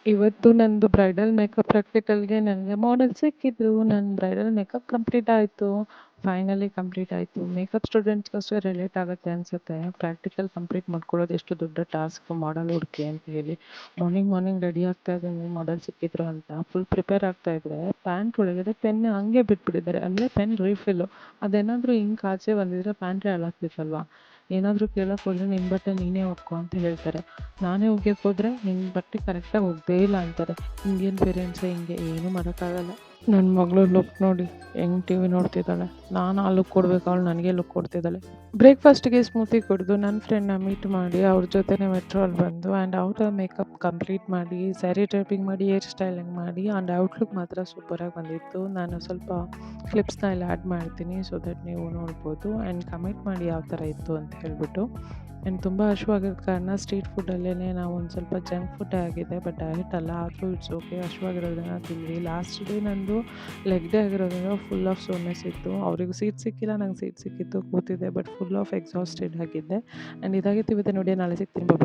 ಇವತ್ತು ನಂದು bridal makeup ಪ್ರಾಕ್ಟಿಕಲ್‌ಗೆ ನನಗೆ ಮಾಡೆಲ್ ಸಿಕ್ಕಿದ್ರು. ನನ್ನ ಬ್ರೈಡಲ್ ಮೇಕಪ್ ಕಂಪ್ಲೀಟ್ ಆಯಿತು. ಫೈನಲಿ ಕಂಪ್ಲೀಟ್ ಆಯಿತು. ಮೇಕಪ್ ಸ್ಟೂಡೆಂಟ್ಸ್‌ಗಷ್ಟೇ ರಿಲೇಟ್ ಆಗುತ್ತೆ ಅನ್ಸುತ್ತೆ. ಪ್ರಾಕ್ಟಿಕಲ್ ಕಂಪ್ಲೀಟ್ ಮಾಡ್ಕೊಳ್ಳೋದು ಎಷ್ಟು ದೊಡ್ಡ ಟಾಸ್ಕ್ ಮಾಡೆಲ್ ಹುಡುಕಿ ಅಂತ ಹೇಳಿ. ಮಾರ್ನಿಂಗ್ ರೆಡಿ ಆಗ್ತಾ ಇದ್ದೀನಿ ಮಾಡೆಲ್ ಸಿಕ್ಕಿದ್ರು ಅಂತ. ಫುಲ್ ಪ್ರಿಪೇರ್ ಆಗ್ತಾ ಇದ್ದೆ. ಪ್ಯಾಂಟ್ ಒಳಗಡೆ ಪೆನ್ ಹಂಗೆ ಬಿಟ್ಬಿಟ್ಟಿದ್ದಾರೆ. ಅಂದರೆ ಪೆನ್ ರೀಫಿಲ್ಲು. ಅದೇನಾದರೂ ಇಂಕ್ ಆಚೆ ಬಂದಿದ್ರೆ ಪ್ಯಾಂಟೇ ಹಾಳಾಗ್ತಿತ್ತಲ್ವಾ? ಏನಾದರೂ ಕೇಳೋಕೆ ಹೋದ್ರೆ ನಿನ್ನ ಬಟ್ಟೆ ನೀನೇ ಒಕ್ಕೊ ಅಂತ ಹೇಳ್ತಾರೆ. ನಾನೇ ಒಗ್ಯಕ್ಕೆ ಹೋದ್ರೆ ನಿನ್ನ ಬಟ್ಟೆ ಕರೆಕ್ಟಾಗಿ ಒಗ್ದೇ ಇಲ್ಲ ಅಂತಾರೆ. ಇಂಡಿಯನ್ ಪೇರೆಂಟ್ಸೇ ಹಿಂಗೆ, ಏನೂ ಮಾಡೋಕ್ಕಾಗಲ್ಲ. ನನ್ನ ಮಗಳು ಲುಕ್ ನೋಡಿ ಹೆಂಗೆ ಟಿವಿ ನೋಡ್ತಿದ್ದಾಳೆ. ನಾನು ಆ ಲುಕ್ ಕೊಡ್ಬೇಕು, ಅವಳು ನನಗೆ ಲುಕ್ ಕೊಡ್ತಿದ್ದಾಳೆ. ಬ್ರೇಕ್‌ಫಾಸ್ಟ್‌ಗೆ ಸ್ಮೂತಿ ಕುಡಿದು ನನ್ನ ಫ್ರೆಂಡ್‌ನ ಮೀಟ್ ಮಾಡಿ ಅವ್ರ ಜೊತೆನೇ ಮೆಟ್ರೋಲ್ಲಿ ಬಂದು ಆ್ಯಂಡ್ ಅವರ ಮೇಕಪ್ ಕಂಪ್ಲೀಟ್ ಮಾಡಿ, ಸ್ಯಾರಿ ಡ್ರೈಪಿಂಗ್ ಮಾಡಿ, ಹೇರ್ ಸ್ಟೈಲಿಂಗ್ ಮಾಡಿ ಆ್ಯಂಡ್ ಔಟ್‌ಲುಕ್ ಮಾತ್ರ ಸೂಪರಾಗಿ ಬಂದಿತ್ತು. ನಾನು ಸ್ವಲ್ಪ ಕ್ಲಿಪ್ಸ್‌ನ ಇಲ್ಲಿ ಆ್ಯಡ್ ಮಾಡ್ತೀನಿ ಸೊ ದಟ್ ನೀವು ನೋಡ್ಬೋದು ಆ್ಯಂಡ್ ಕಮೆಂಟ್ ಮಾಡಿ ಯಾವ ಥರ ಇತ್ತು ಅಂತ ಹೇಳ್ಬಿಟ್ಟು. ಆ್ಯಂಡ್ ತುಂಬ ಹಶ್ವಾಗಿರೋ ಕಾರಣ ಸ್ಟ್ರೀಟ್ ಫುಡ್ಡಲ್ಲೇ ನಾವು ಒಂದು ಸ್ವಲ್ಪ ಜಂಕ್ ಫುಡ್ಡೇ ಆಗಿದೆ, ಬಟ್ ಡಯಟ್ ಅಲ್ಲ, ಆದರೂ ಇಟ್ಸ್ ಓಕೆ. ಹಶ್ವಾಗಿರೋದ್ರಿಂದ ತಿಂದ್ವಿ. ಲಾಸ್ಟ್ ಡೇ ನಂದು ಲೆಗ್ ಡೇ ಆಗಿರೋದ್ರಿಂದ ಫುಲ್ ಆಫ್ ಸೋನೆಸ್ ಇತ್ತು. ಅವ್ರಿಗೆ ಸೀಟ್ ಸಿಕ್ಕಿಲ್ಲ, ನಂಗೆ ಸೀಟ್ ಸಿಕ್ಕಿತ್ತು, ಕೂತಿದ್ದೆ, ಬಟ್ ಫುಲ್ ಆಫ್ ಎಕ್ಸಾಸ್ಟೆಡ್ ಆಗಿದ್ದೆ. ಆ್ಯಂಡ್ ಇದಾಗಿತ್ತು ಇವತ್ತಿನ ವಿಡಿಯೋ. ನಾಳೆ ಸಿಗ್ತೀನಿ.